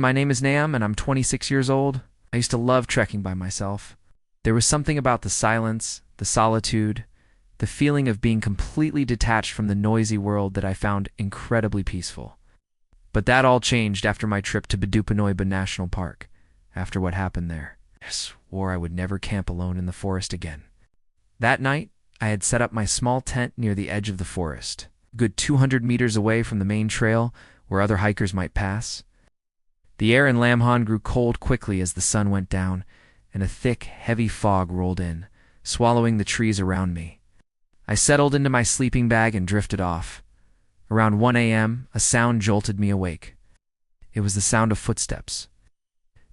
My name is Nam, and I'm 26 years old. I used to love trekking by myself. There was something about the silence, the solitude, the feeling of being completely detached from the noisy world that I found incredibly peaceful. But that all changed after my trip to Badupanoiba National Park, after what happened there. I swore I would never camp alone in the forest again. That night, I had set up my small tent near the edge of the forest, a good 200 meters away from the main trail where other hikers might pass. The air in Lamhan grew cold quickly as the sun went down, and a thick, heavy fog rolled in, swallowing the trees around me. I settled into my sleeping bag and drifted off. Around 1 a.m., a sound jolted me awake. It was the sound of footsteps.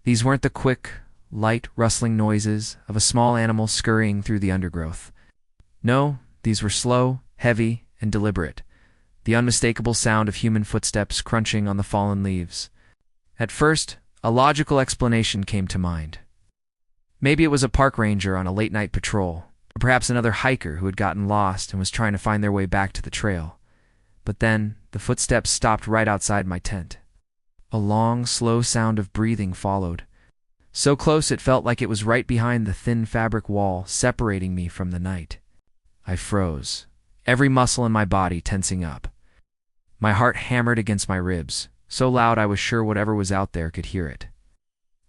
These weren't the quick, light, rustling noises of a small animal scurrying through the undergrowth. No, these were slow, heavy, and deliberate, the unmistakable sound of human footsteps crunching on the fallen leaves. At first, a logical explanation came to mind. Maybe it was a park ranger on a late-night patrol, or perhaps another hiker who had gotten lost and was trying to find their way back to the trail. But then, the footsteps stopped right outside my tent. A long, slow sound of breathing followed. So close it felt like it was right behind the thin fabric wall separating me from the night. I froze, every muscle in my body tensing up. My heart hammered against my ribs, so loud I was sure whatever was out there could hear it.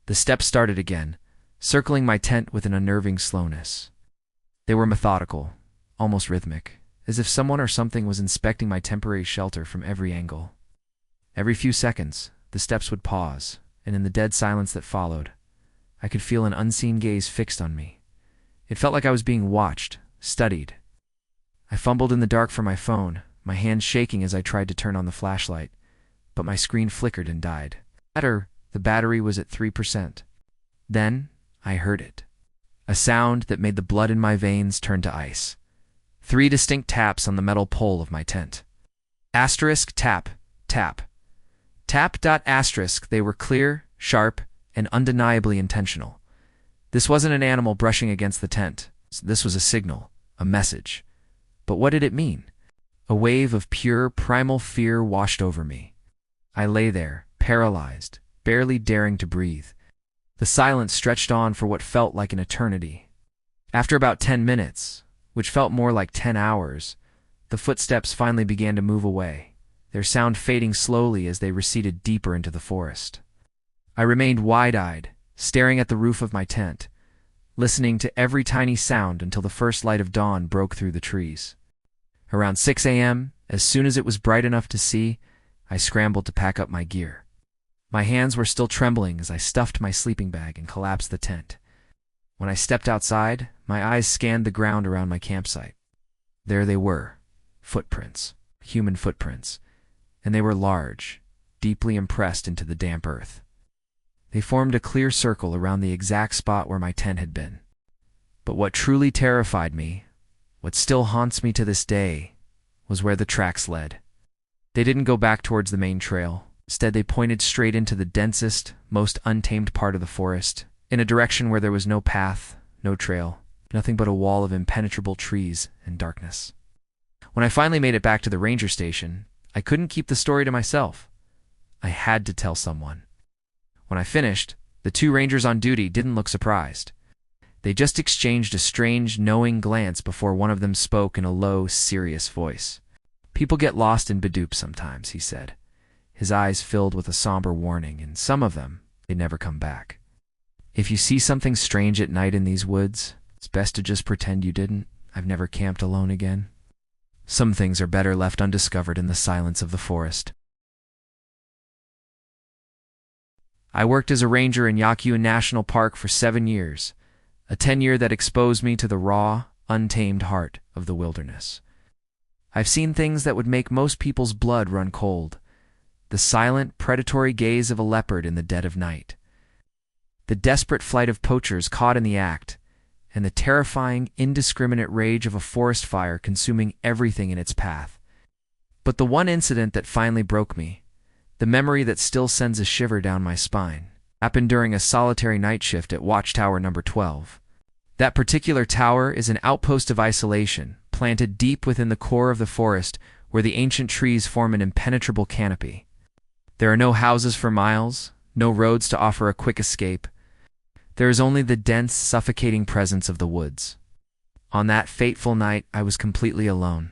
The steps started again, circling my tent with an unnerving slowness. They were methodical, almost rhythmic, as if someone or something was inspecting my temporary shelter from every angle. Every few seconds, the steps would pause, and in the dead silence that followed, I could feel an unseen gaze fixed on me. It felt like I was being watched, studied. I fumbled in the dark for my phone, my hands shaking as I tried to turn on the flashlight, but my screen flickered and died. The battery was at 3%. Then, I heard it. A sound that made the blood in my veins turn to ice. 3 distinct taps on the metal pole of my tent. Asterisk, tap, tap. Tap. Asterisk. They were clear, sharp, and undeniably intentional. This wasn't an animal brushing against the tent. This was a signal, a message. But what did it mean? A wave of pure, primal fear washed over me. I lay there, paralyzed, barely daring to breathe. The silence stretched on for what felt like an eternity. After about 10 minutes, which felt more like 10 hours, the footsteps finally began to move away, their sound fading slowly as they receded deeper into the forest. I remained wide-eyed, staring at the roof of my tent, listening to every tiny sound until the first light of dawn broke through the trees. Around 6 a.m., as soon as it was bright enough to see, I scrambled to pack up my gear. My hands were still trembling as I stuffed my sleeping bag and collapsed the tent. When I stepped outside, my eyes scanned the ground around my campsite. There they were, footprints, human footprints, and they were large, deeply impressed into the damp earth. They formed a clear circle around the exact spot where my tent had been. But what truly terrified me, what still haunts me to this day, was where the tracks led. They didn't go back towards the main trail. Instead, they pointed straight into the densest, most untamed part of the forest, in a direction where there was no path, no trail, nothing but a wall of impenetrable trees and darkness. When I finally made it back to the ranger station, I couldn't keep the story to myself. I had to tell someone. When I finished, the 2 rangers on duty didn't look surprised. They just exchanged a strange, knowing glance before one of them spoke in a low, serious voice. "People get lost in Badup sometimes," he said. His eyes filled with a somber warning, and some of them, they never come back. "If you see something strange at night in these woods, it's best to just pretend you didn't. I've never camped alone again. Some things are better left undiscovered in the silence of the forest." I worked as a ranger in Yakyun National Park for 7 years, a tenure that exposed me to the raw, untamed heart of the wilderness. I've seen things that would make most people's blood run cold. The silent, predatory gaze of a leopard in the dead of night. The desperate flight of poachers caught in the act, and the terrifying, indiscriminate rage of a forest fire consuming everything in its path. But the one incident that finally broke me, the memory that still sends a shiver down my spine, happened during a solitary night shift at Watchtower number 12. That particular tower is an outpost of isolation, planted deep within the core of the forest where the ancient trees form an impenetrable canopy. There are no houses for miles, no roads to offer a quick escape. There is only the dense, suffocating presence of the woods. On that fateful night, I was completely alone.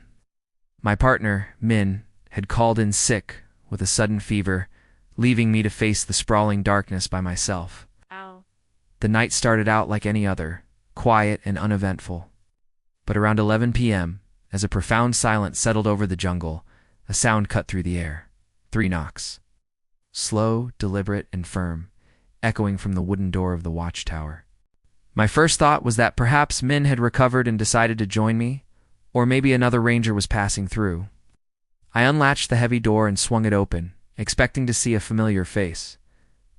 My partner, Min, had called in sick with a sudden fever, leaving me to face the sprawling darkness by myself. Ow. The night started out like any other, quiet and uneventful. But around 11 p.m., as a profound silence settled over the jungle, a sound cut through the air. 3 knocks. Slow, deliberate, and firm, echoing from the wooden door of the watchtower. My first thought was that perhaps Min had recovered and decided to join me, or maybe another ranger was passing through. I unlatched the heavy door and swung it open, expecting to see a familiar face.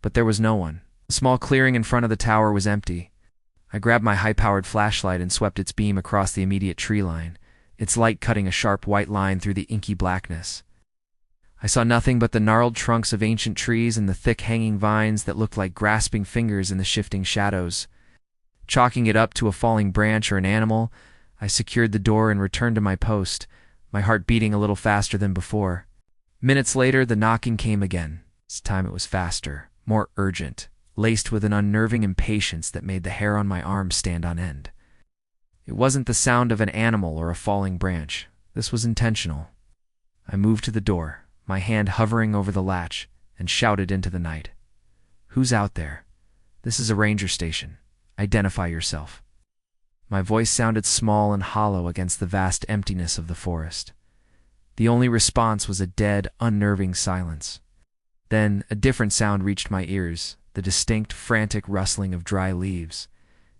But there was no one. The small clearing in front of the tower was empty. I grabbed my high-powered flashlight and swept its beam across the immediate tree line, its light cutting a sharp white line through the inky blackness. I saw nothing but the gnarled trunks of ancient trees and the thick hanging vines that looked like grasping fingers in the shifting shadows. Chalking it up to a falling branch or an animal, I secured the door and returned to my post, my heart beating a little faster than before. Minutes later, the knocking came again. This time it was faster, more urgent, laced with an unnerving impatience that made the hair on my arm stand on end. It wasn't the sound of an animal or a falling branch. This was intentional. I moved to the door, my hand hovering over the latch, and shouted into the night. "Who's out there? This is a ranger station. Identify yourself." My voice sounded small and hollow against the vast emptiness of the forest. The only response was a dead, unnerving silence. Then a different sound reached my ears, the distinct, frantic rustling of dry leaves,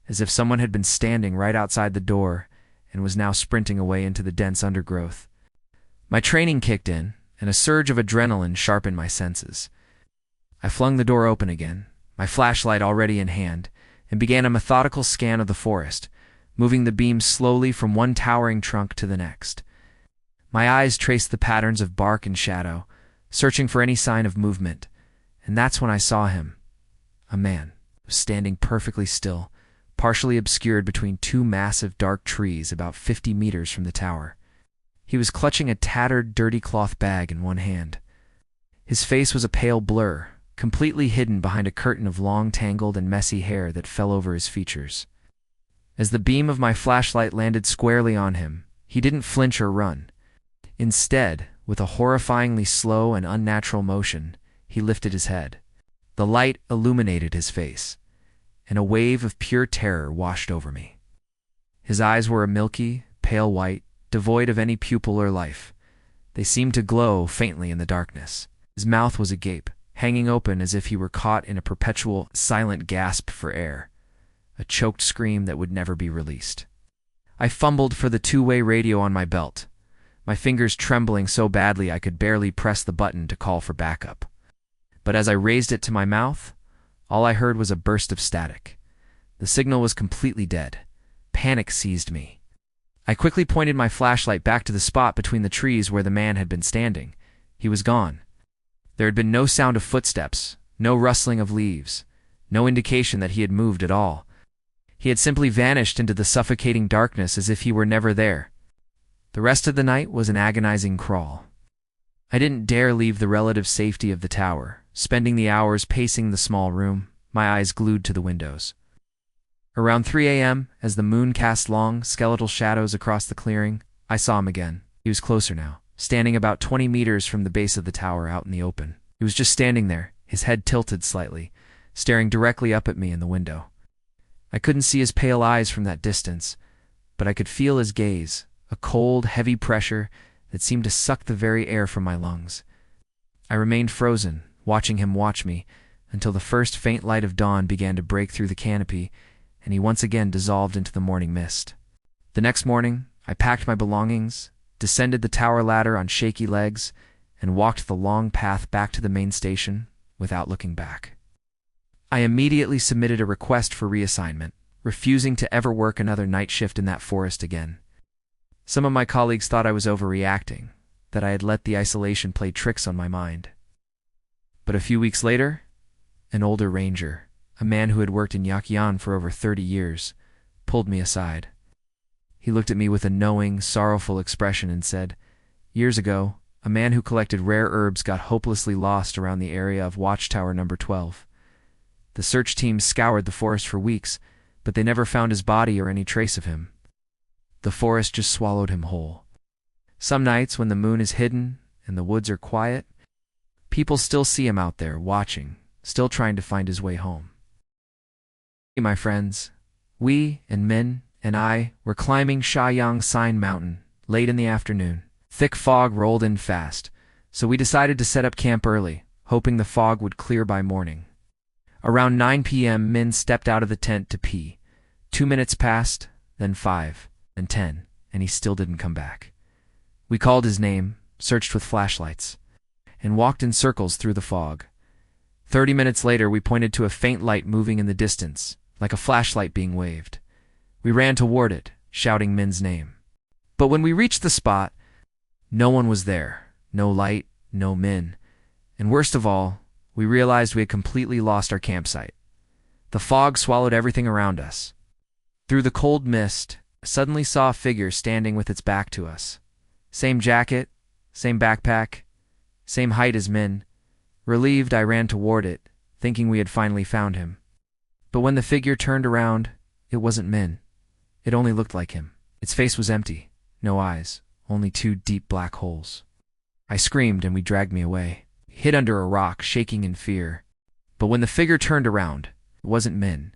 as if someone had been standing right outside the door and was now sprinting away into the dense undergrowth. My training kicked in, and a surge of adrenaline sharpened my senses. I flung the door open again, my flashlight already in hand, and began a methodical scan of the forest, moving the beam slowly from one towering trunk to the next. My eyes traced the patterns of bark and shadow, searching for any sign of movement, and that's when I saw him. A man, standing perfectly still, partially obscured between 2 massive dark trees about 50 meters from the tower. He was clutching a tattered, dirty cloth bag in one hand. His face was a pale blur, completely hidden behind a curtain of long, tangled, and messy hair that fell over his features. As the beam of my flashlight landed squarely on him, he didn't flinch or run. Instead, with a horrifyingly slow and unnatural motion, he lifted his head. The light illuminated his face, and a wave of pure terror washed over me. His eyes were a milky, pale white, devoid of any pupil or life. They seemed to glow faintly in the darkness. His mouth was agape, hanging open as if he were caught in a perpetual, silent gasp for air, a choked scream that would never be released. I fumbled for the 2-way radio on my belt, my fingers trembling so badly I could barely press the button to call for backup. But as I raised it to my mouth, all I heard was a burst of static. The signal was completely dead. Panic seized me. I quickly pointed my flashlight back to the spot between the trees where the man had been standing. He was gone. There had been no sound of footsteps, no rustling of leaves, no indication that he had moved at all. He had simply vanished into the suffocating darkness as if he were never there. The rest of the night was an agonizing crawl. I didn't dare leave the relative safety of the tower, spending the hours pacing the small room, my eyes glued to the windows. Around 3 a.m., as the moon cast long, skeletal shadows across the clearing, I saw him again. He was closer now, standing about 20 meters from the base of the tower out in the open. He was just standing there, his head tilted slightly, staring directly up at me in the window. I couldn't see his pale eyes from that distance, but I could feel his gaze, a cold, heavy pressure that seemed to suck the very air from my lungs. I remained frozen, watching him watch me, until the first faint light of dawn began to break through the canopy, and he once again dissolved into the morning mist. The next morning, I packed my belongings, descended the tower ladder on shaky legs, and walked the long path back to the main station without looking back. I immediately submitted a request for reassignment, refusing to ever work another night shift in that forest again. Some of my colleagues thought I was overreacting, that I had let the isolation play tricks on my mind. But a few weeks later, an older ranger, a man who had worked in Yakyan for over 30 years, pulled me aside. He looked at me with a knowing, sorrowful expression and said, "Years ago, a man who collected rare herbs got hopelessly lost around the area of Watchtower Number 12. The search team scoured the forest for weeks, but they never found his body or any trace of him. The forest just swallowed him whole. Some nights, when the moon is hidden and the woods are quiet, people still see him out there, watching, still trying to find his way home. Hey, my friends, we and Min and I were climbing Shayang Sign Mountain late in the afternoon. Thick fog rolled in fast, so we decided to set up camp early, hoping the fog would clear by morning. Around 9 p.m., Min stepped out of the tent to pee. 2 minutes passed, then 5, then 10, and he still didn't come back. We called his name, searched with flashlights, and walked in circles through the fog. 30 minutes later, we pointed to a faint light moving in the distance, like a flashlight being waved. We ran toward it, shouting Min's name. But when we reached the spot, no one was there. No light, no Min. And worst of all, we realized we had completely lost our campsite. The fog swallowed everything around us. Through the cold mist, I suddenly saw a figure standing with its back to us. Same jacket, same backpack, same height as Min. Relieved, I ran toward it, thinking we had finally found him. But when the figure turned around, it wasn't Min. It only looked like him. Its face was empty, no eyes, only 2 deep black holes. I screamed and we dragged me away, hid under a rock, shaking in fear. But when the figure turned around, it wasn't Min.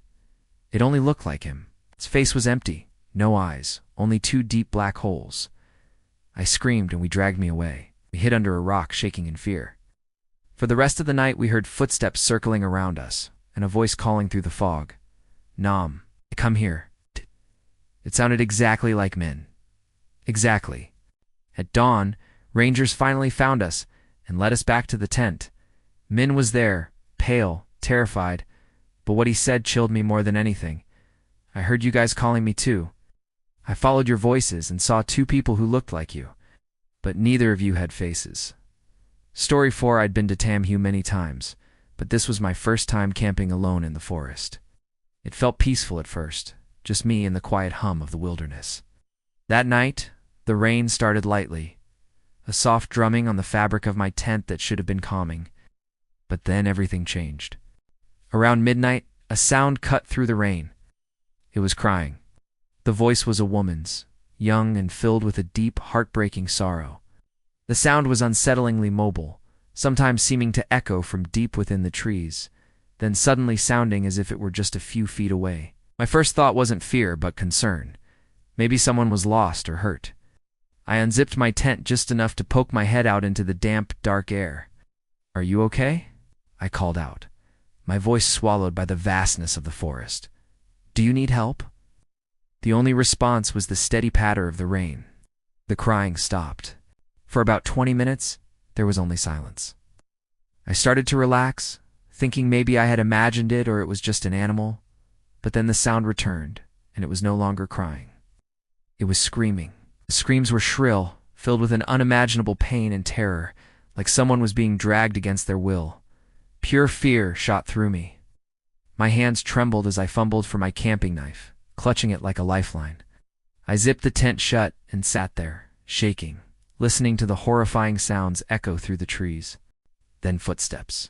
It only looked like him. Its face was empty, no eyes, only 2 deep black holes. I screamed and we dragged me away. We hid under a rock, shaking in fear. For the rest of the night, we heard footsteps circling around us, and a voice calling through the fog. Nam, come here. It sounded exactly like Min. Exactly. At dawn, rangers finally found us and led us back to the tent. Min was there, pale, terrified, but what he said chilled me more than anything. I heard you guys calling me too. I followed your voices and saw 2 people who looked like you, but neither of you had faces. Story 4, I'd been to Tamhu many times, but this was my first time camping alone in the forest. It felt peaceful at first, just me and the quiet hum of the wilderness. That night, the rain started lightly, a soft drumming on the fabric of my tent that should have been calming. But then everything changed. Around midnight, a sound cut through the rain. It was crying. The voice was a woman's, young and filled with a deep, heartbreaking sorrow. The sound was unsettlingly mobile, sometimes seeming to echo from deep within the trees, then suddenly sounding as if it were just a few feet away. My first thought wasn't fear, but concern. Maybe someone was lost or hurt. I unzipped my tent just enough to poke my head out into the damp, dark air. "Are you okay?" I called out, my voice swallowed by the vastness of the forest. "Do you need help?" The only response was the steady patter of the rain. The crying stopped. For about 20 minutes, there was only silence. I started to relax, thinking maybe I had imagined it or it was just an animal. But then the sound returned, and it was no longer crying. It was screaming. The screams were shrill, filled with an unimaginable pain and terror, like someone was being dragged against their will. Pure fear shot through me. My hands trembled as I fumbled for my camping knife, clutching it like a lifeline. I zipped the tent shut and sat there, shaking, listening to the horrifying sounds echo through the trees. Then footsteps.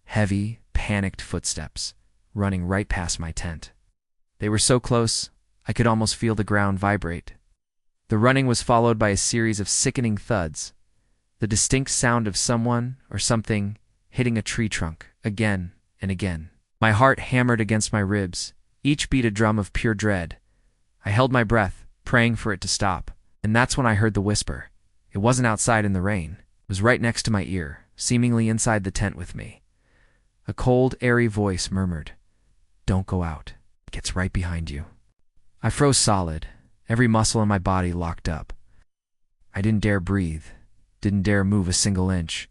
Heavy, panicked footsteps, running right past my tent. They were so close, I could almost feel the ground vibrate. The running was followed by a series of sickening thuds, the distinct sound of someone or something hitting a tree trunk again and again. My heart hammered against my ribs, each beat a drum of pure dread. I held my breath, praying for it to stop, and that's when I heard the whisper. It wasn't outside in the rain. It was right next to my ear, seemingly inside the tent with me. A cold, airy voice murmured, "Don't go out. It gets right behind you." I froze solid, every muscle in my body locked up. I didn't dare breathe, didn't dare move a single inch.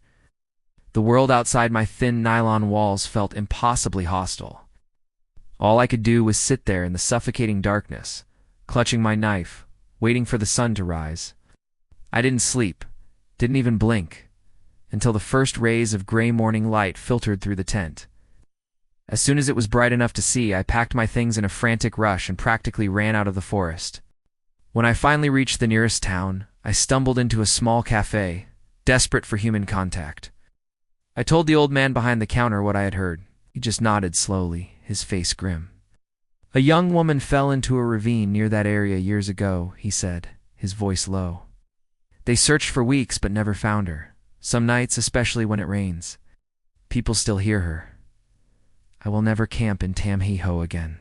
The world outside my thin nylon walls felt impossibly hostile. All I could do was sit there in the suffocating darkness, clutching my knife, waiting for the sun to rise. I didn't sleep, didn't even blink, until the first rays of gray morning light filtered through the tent. As soon as it was bright enough to see, I packed my things in a frantic rush and practically ran out of the forest. When I finally reached the nearest town, I stumbled into a small cafe, desperate for human contact. I told the old man behind the counter what I had heard. He just nodded slowly, his face grim. A young woman fell into a ravine near that area years ago, he said, his voice low. They searched for weeks but never found her. Some nights, especially when it rains, people still hear her. I will never camp in Tam He Ho again.